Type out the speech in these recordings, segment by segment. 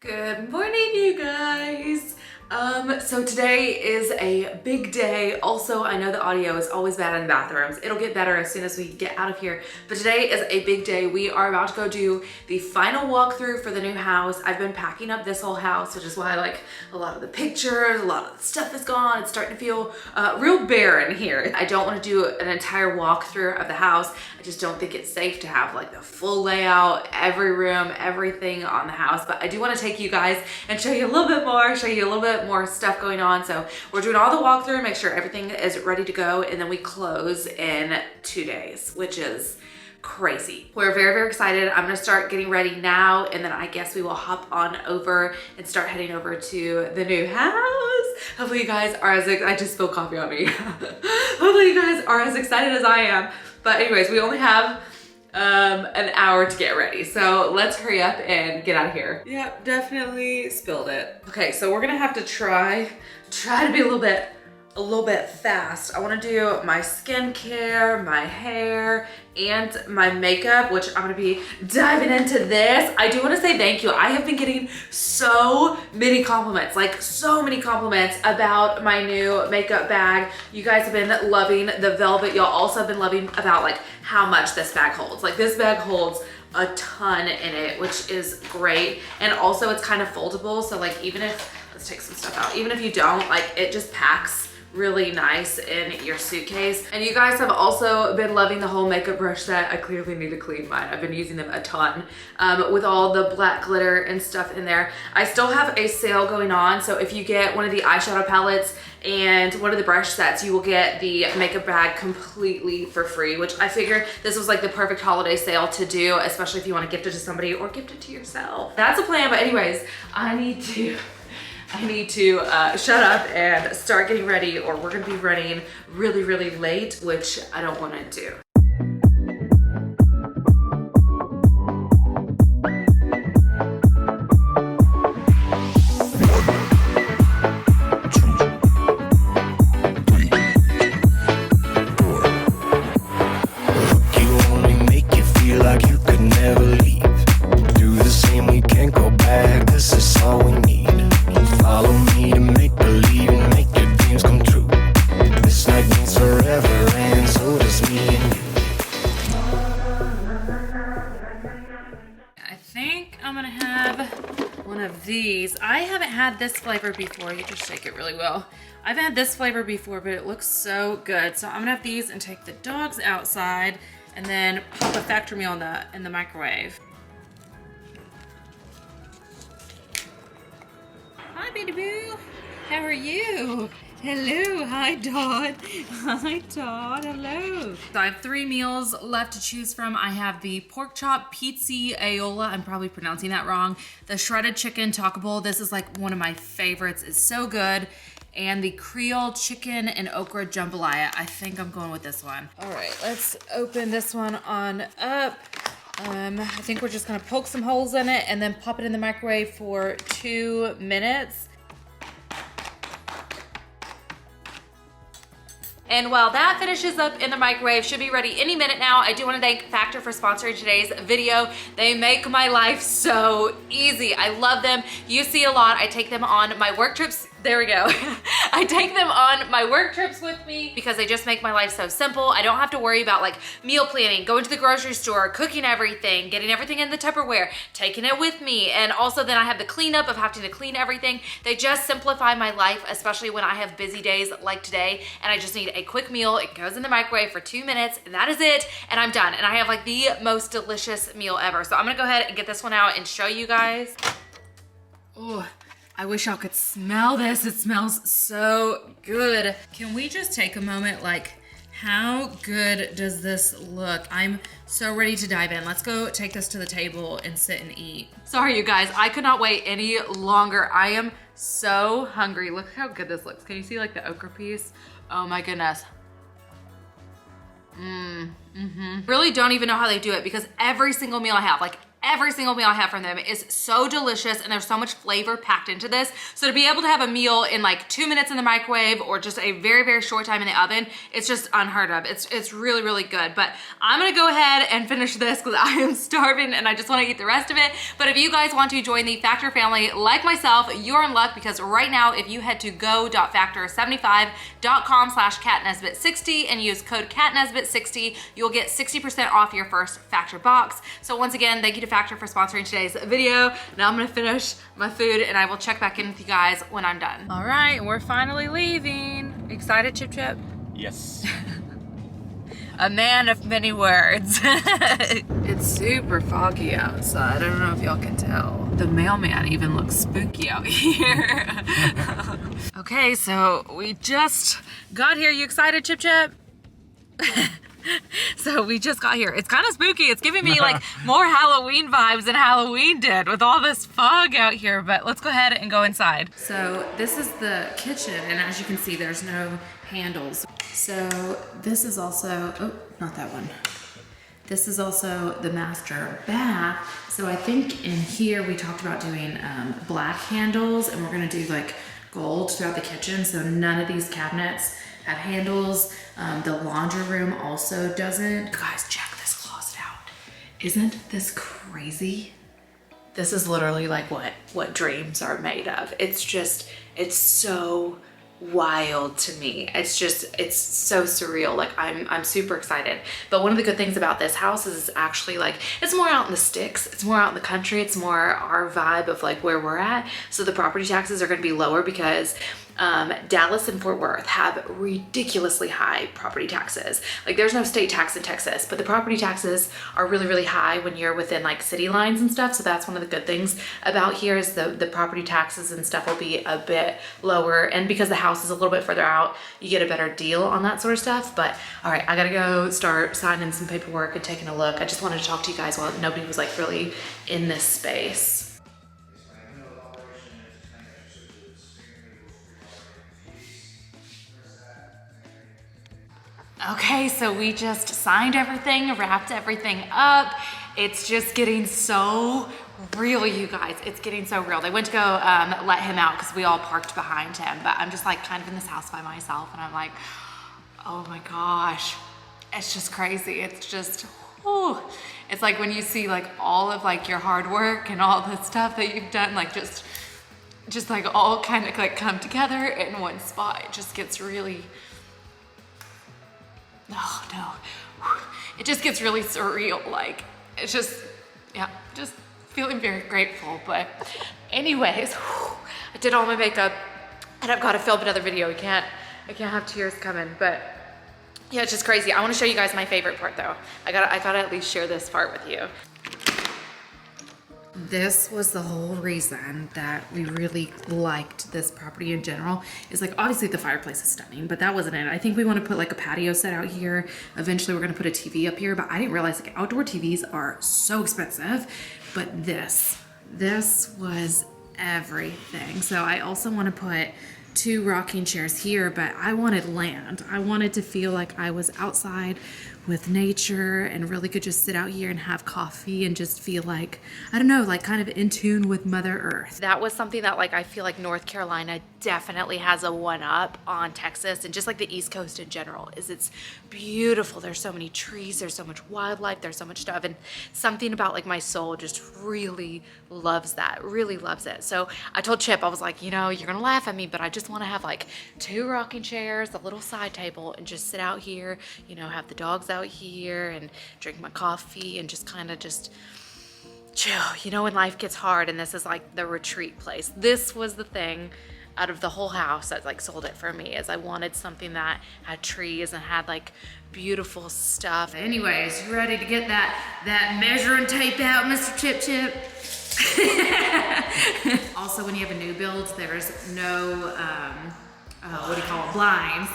Good morning, you guys. So today is a big day. Also, I know the audio is always bad in the bathrooms. It'll get better as soon as we get out of here. But today is a big day. We are about to go do the final walkthrough for the new house. I've been packing up this whole house, which is why like a lot of the pictures, a lot of the stuff is gone. It's starting to feel real bare in here. I don't want to do an entire walkthrough of the house. I just don't think it's safe to have like the full layout, every room, everything on the house. But I do want to take you guys and show you a little bit more, show you a little bit more stuff going on. So we're doing all the walkthrough, make sure everything is ready to go, and then we close in 2 days, which is crazy. We're very, very excited. I'm gonna start getting ready now, and then I guess we will hop on over and start heading over to the new house. Hopefully you guys are I just spilled coffee on me. Hopefully you guys are as excited as I am. But anyways, we only have an hour to get ready. So let's hurry up and get out of here. Yep, definitely spilled it. Okay, so we're gonna have to try to be a little bit fast. I want to do my skincare, my hair, and my makeup, which I'm gonna be diving into this. I do want to say thank you. I have been getting so many compliments, like so many compliments about my new makeup bag. You guys have been loving the velvet. Y'all also have been loving about like how much this bag holds. Like this bag holds a ton in it, which is great. And also it's kind of foldable. So like even if, let's take some stuff out. Even if you don't, like it just packs really nice in your suitcase. And you guys have also been loving the whole makeup brush set. I clearly need to clean mine. I've been using them a ton with all the black glitter and stuff in there. I still have a sale going on. So if you get one of the eyeshadow palettes and one of the brush sets, you will get the makeup bag completely for free, which I figure this was like the perfect holiday sale to do, especially if you want to gift it to somebody or gift it to yourself. That's a plan. But anyways, I need to shut up and start getting ready, or we're gonna be running really, really late, which I don't wanna do. I haven't had this flavor before. You just shake it really well. I've had this flavor before, but it looks so good. So I'm gonna have these and take the dogs outside and then pop a factory meal in the microwave. Hi, baby boo. How are you? Hello, hi Todd. Hi Todd, hello. So I have 3 meals left to choose from. I have the pork chop pizza aola, I'm probably pronouncing that wrong. The shredded chicken taco bowl, this is like one of my favorites, it's so good. And the Creole chicken and okra jambalaya, I think I'm going with this one. All right, let's open this one on up. I think we're just gonna poke some holes in it and then pop it in the microwave for 2 minutes. And while that finishes up in the microwave, should be ready any minute now. I do want to thank Factor for sponsoring today's video. They make my life so easy. I love them. You see a lot. I take them on my work trips. There we go. I take them on my work trips with me because they just make my life so simple. I don't have to worry about like meal planning, going to the grocery store, cooking everything, getting everything in the Tupperware, taking it with me. And also then I have the cleanup of having to clean everything. They just simplify my life, especially when I have busy days like today and I just need a quick meal. It goes in the microwave for 2 minutes and that is it. And I'm done. And I have like the most delicious meal ever. So I'm gonna go ahead and get this one out and show you guys. Oh. I wish y'all could smell this. It smells so good. Can we just take a moment, like, how good does this look? I'm so ready to dive in. Let's go take this to the table and sit and eat. Sorry, you guys, I could not wait any longer. I am so hungry. Look how good this looks. Can you see like the okra piece? Oh my goodness. Really don't even know how they do it because every single meal I have, like Every single meal I have from them is so delicious, and there's so much flavor packed into this. So to be able to have a meal in like 2 minutes in the microwave or just a very, very short time in the oven, it's just unheard of. It's really, really good. But I'm gonna go ahead and finish this because I am starving and I just wanna eat the rest of it. But if you guys want to join the Factor family like myself, you're in luck, because right now, if you head to go.factor75.com/catnesbitt60 and use code catnesbitt60, you'll get 60% off your first Factor box. So once again, thank you to Factor for sponsoring today's video. Now I'm gonna finish my food and I will check back in with you guys when I'm done. All right, we're finally leaving. Excited, Chip Chip? Yes. A man of many words. It's super foggy outside. I don't know if y'all can tell. The mailman even looks spooky out here. Okay, so we just got here. You excited, Chip Chip? So we just got here. It's kind of spooky. It's giving me like more Halloween vibes than Halloween did with all this fog out here, but let's go ahead and go inside. So this is the kitchen, and as you can see, there's no handles. So this is also, oh, not that one. This is also the master bath. So I think in here we talked about doing black handles, and we're gonna do like gold throughout the kitchen. So none of these cabinets have handles. The laundry room also doesn't. Guys, check this closet out. Isn't this crazy? This is literally like what dreams are made of. It's just, it's so wild to me. It's so surreal. Like I'm super excited. But one of the good things about this house is it's actually like, it's more out in the sticks. It's more out in the country. It's more our vibe of like where we're at. So the property taxes are going to be lower because Dallas and Fort Worth have ridiculously high property taxes. Like there's no state tax in Texas, but the property taxes are really, really high when you're within like city lines and stuff. So that's one of the good things about here is the property taxes and stuff will be a bit lower. And because the house is a little bit further out, you get a better deal on that sort of stuff. But all right, I gotta go start signing some paperwork and taking a look. I just wanted to talk to you guys while nobody was like really in this space. Okay, so we just signed everything, wrapped everything up. It's just getting so real, you guys. It's getting so real. They went to go let him out because we all parked behind him, but I'm just like kind of in this house by myself, and I'm like, oh my gosh, it's just crazy. It's just, whew. It's like when you see like all of like your hard work and all the stuff that you've done, like just like all kind of like come together in one spot. It just gets really, oh no, it just gets really surreal. Like it's just, yeah, just feeling very grateful. But anyways, I did all my makeup and I've got to film another video. I can't have tears coming, but yeah, it's just crazy. I want to show you guys my favorite part though. I gotta at least share this part with you. This was the whole reason that we really liked this property in general. Is like, obviously the fireplace is stunning, but that wasn't it. I think we want to put like a patio set out here. Eventually we're going to put a TV up here, but I didn't realize like outdoor TVs are so expensive. But this was everything. So I also want to put 2 rocking chairs here, but I wanted land. I wanted to feel like I was outside with nature and really could just sit out here and have coffee and just feel like, I don't know, like kind of in tune with Mother Earth. That was something that like I feel like North Carolina definitely has a one-up on Texas, and just like the East Coast in general, is it's beautiful. There's so many trees, there's so much wildlife, there's so much stuff, and something about like my soul just really loves that, really loves it. So I told Chip, I was like, you know, you're gonna laugh at me, but I just want to have like 2 rocking chairs, a little side table, and just sit out here, you know, have the dogs out here and drink my coffee and just kind of just chill, you know, when life gets hard. And this is like the retreat place. This was the thing out of the whole house that like sold it for me, is I wanted something that had trees and had like beautiful stuff. Anyways, you ready to get that measuring tape out, Mr. Chip Chip? Also, when you have a new build, there's no what do you call it, blinds.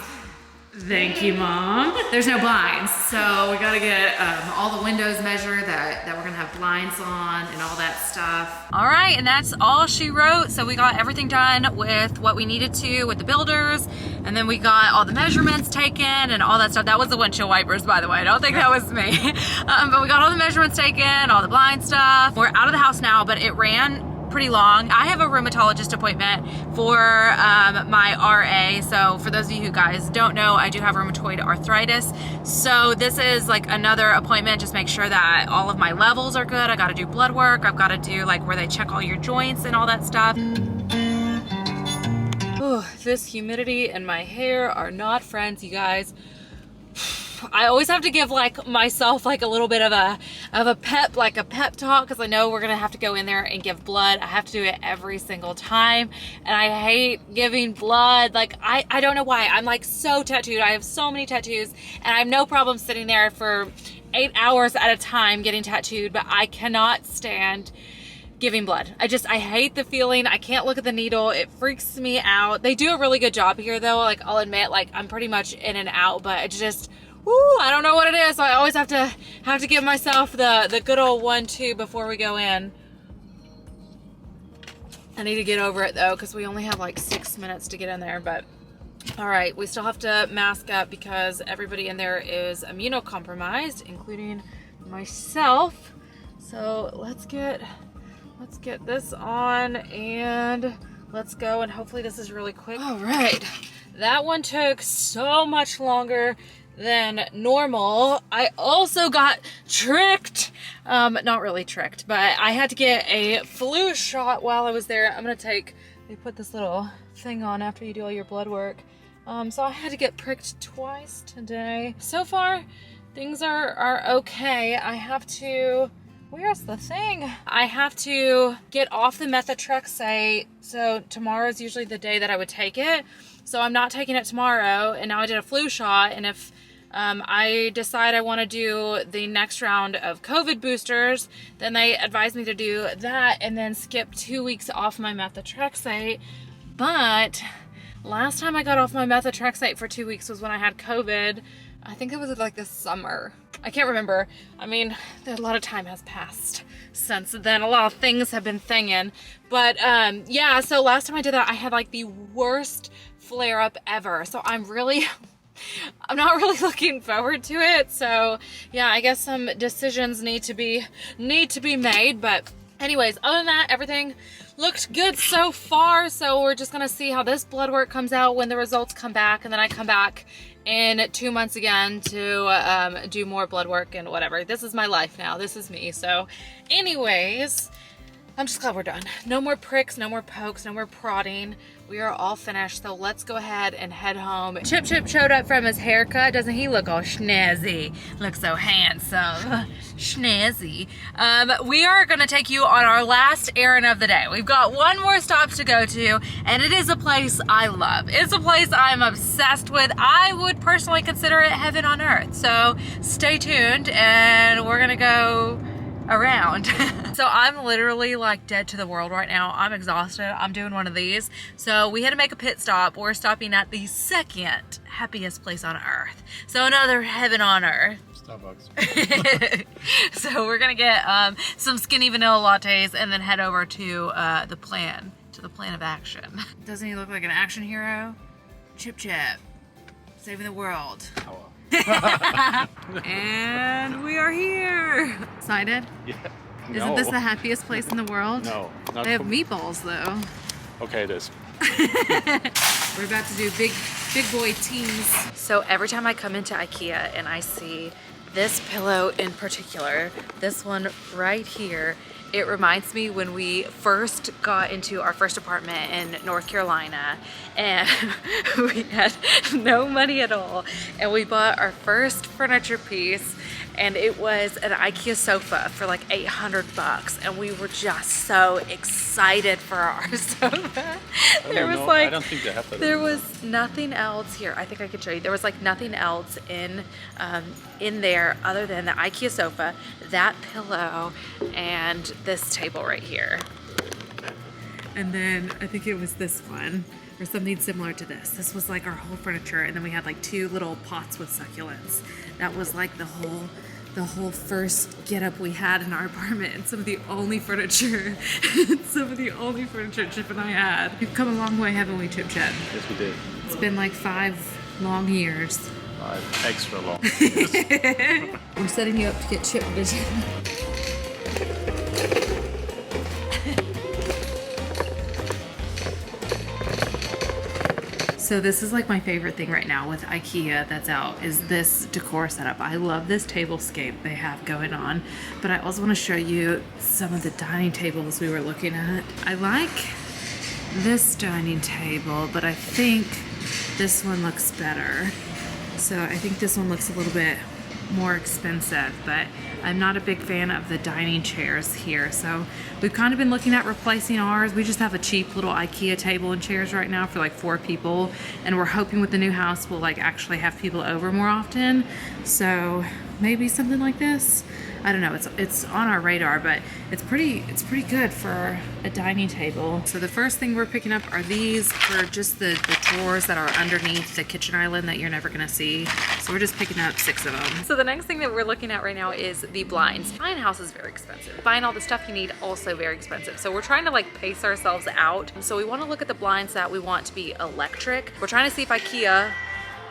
Thank you, Mom. There's no blinds, so we gotta get all the windows measured that we're gonna have blinds on and all that stuff. All right, and that's all she wrote. So we got everything done with what we needed to with the builders, and then we got all the measurements taken and all that stuff. That was the windshield wipers, by the way. I don't think that was me. But we got all the measurements taken, all the blind stuff. We're out of the house now, but it ran pretty long. I have a rheumatologist appointment for my RA. So for those of you who guys don't know, I do have rheumatoid arthritis. So this is like another appointment. Just make sure that all of my levels are good. I got to do blood work. I've got to do like where they check all your joints and all that stuff. Ooh, this humidity and my hair are not friends, you guys. I always have to give like myself like a little bit of a pep talk, because I know we're gonna have to go in there and give blood. I have to do it every single time, and I hate giving blood. Like I don't know why. I'm like so tattooed. I have so many tattoos, and I have no problem sitting there for 8 hours at a time getting tattooed, but I cannot stand giving blood. I hate the feeling. I can't look at the needle. It freaks me out. They do a really good job here though. Like I'll admit, like I'm pretty much in and out, but it just, ooh, I don't know what it is. So I always have to give myself the good old 1-2 before we go in. I need to get over it though, because we only have like 6 minutes to get in there. But all right, we still have to mask up because everybody in there is immunocompromised, including myself. So let's get this on and let's go, and hopefully this is really quick. All right, that one took so much longer than normal. I also got tricked. Not really tricked, but I had to get a flu shot while I was there. They put this little thing on after you do all your blood work. So I had to get pricked twice today. So far, things are okay. Where's the thing? I have to get off the methotrexate. So tomorrow's usually the day that I would take it. So I'm not taking it tomorrow, and now I did a flu shot, and if I decide I want to do the next round of COVID boosters, then they advised me to do that and then skip 2 weeks off my methotrexate. But last time I got off my methotrexate for 2 weeks was when I had COVID. I think it was like this summer. I can't remember. I mean, a lot of time has passed since then. A lot of things have been thinging. But yeah, so last time I did that, I had like the worst flare up ever. So I'm not really looking forward to it. So yeah, I guess some decisions need to be made. But anyways, other than that, everything looked good so far. So we're just gonna see how this blood work comes out when the results come back, and then I come back in 2 months again to do more blood work and whatever. This is my life now. This is me. So anyways, I'm just glad we're done. No more pricks, no more pokes, no more prodding. We are all finished, so let's go ahead and head home. Chip showed up from his haircut. Doesn't he look all snazzy? Looks so handsome. Snazzy. We are gonna take you on our last errand of the day. We've got one more stop to go to, and it is a place I love. It's a place I'm obsessed with. I would personally consider it heaven on earth. So stay tuned, and we're gonna go around. So I'm literally like dead to the world right now. I'm exhausted. I'm doing one of these. So we had to make a pit stop. We're stopping at the second happiest place on earth. So another heaven on earth. Starbucks. So we're gonna get some skinny vanilla lattes and then head over to the plan of action. Doesn't he look like an action hero? Chip, saving the world. And we are here. Excited? Yeah. Isn't this the happiest place in the world? No. They have meatballs though. Okay, it is. We're about to do big boy teams. So every time I come into IKEA and I see this pillow in particular, this one right here, it reminds me when we first got into our first apartment in North Carolina, and we had no money at all, and we bought our first furniture piece, and it was an IKEA sofa for like $800, and we were just so excited for our sofa. I don't think they have that. There was nothing else here. I think I could show you. There was like nothing else in there other than the IKEA sofa, that pillow, and this table right here. And then I think it was this one or something similar to this. This was like our whole furniture. And then we had like 2 little pots with succulents. That was like the whole first get up we had in our apartment, and some of the only furniture Chip and I had. We've come a long way, haven't we, Chip Chat? Yes, we did. It's been like 5 long years. 5 extra long years. We're setting you up to get Chip vision. So this is like my favorite thing right now with IKEA that's out, is this decor setup. I love this tablescape they have going on, but I also want to show you some of the dining tables we were looking at. I like this dining table, but I think this one looks better. So I think this one looks a little bit more expensive, but I'm not a big fan of the dining chairs here. So we've kind of been looking at replacing ours. We just have a cheap little IKEA table and chairs right now for like 4 people, and we're hoping with the new house we'll like actually have people over more often. So maybe something like this. I don't know, it's on our radar, but it's pretty good for a dining table. So the first thing we're picking up are these for just the drawers that are underneath the kitchen island that you're never gonna see. So we're just picking up 6 of them. So the next thing that we're looking at right now is the blinds. Buying a house is very expensive. Buying all the stuff you need, also very expensive. So we're trying to like pace ourselves out. So we wanna look at the blinds that we want to be electric. We're trying to see if IKEA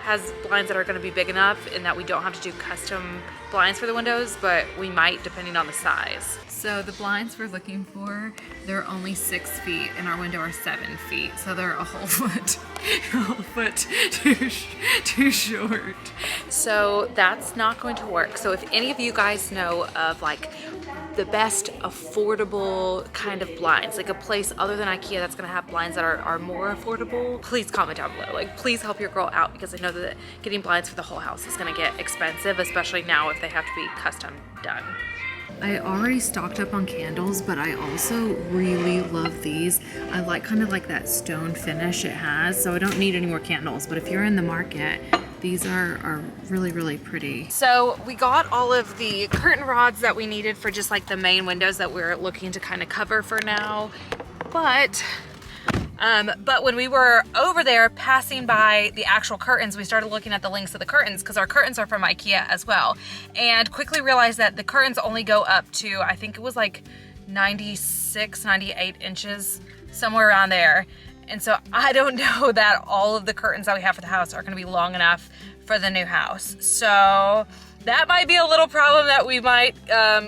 has blinds that are going to be big enough and that we don't have to do custom blinds for the windows, but we might depending on the size. So the blinds we're looking for, they're only 6 feet and our window are 7 feet. So they're a whole foot too short. So that's not going to work. So if any of you guys know of like the best affordable kind of blinds, like a place other than IKEA that's gonna have blinds that are more affordable, please comment down below. Like, please help your girl out, because I know that getting blinds for the whole house is gonna get expensive, especially now if they have to be custom done. I already stocked up on candles, but I also really love these. I like kind of like that stone finish it has, so I don't need any more candles, but if you're in the market, these are really, really pretty. So we got all of the curtain rods that we needed for just like the main windows that we're looking to kind of cover for now. But when we were over there passing by the actual curtains, we started looking at the lengths of the curtains, because our curtains are from IKEA as well, and quickly realized that the curtains only go up to, I think it was like 96, 98 inches, somewhere around there. And so I don't know that all of the curtains that we have for the house are gonna be long enough for the new house. So that might be a little problem that we might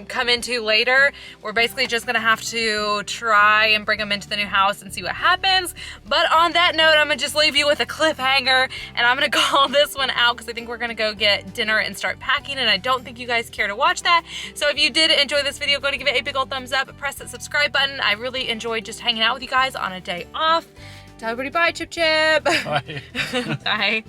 come into later. We're basically just gonna have to try and bring them into the new house and see what happens. But on that note, I'm gonna just leave you with a cliffhanger, and I'm gonna call this one out because I think we're gonna go get dinner and start packing, and I don't think you guys care to watch that. So if you did enjoy this video, go to give it a big old thumbs up, press that subscribe button. I really enjoyed just hanging out with you guys on a day off. Tell everybody bye, Chip Chip. Bye. Bye.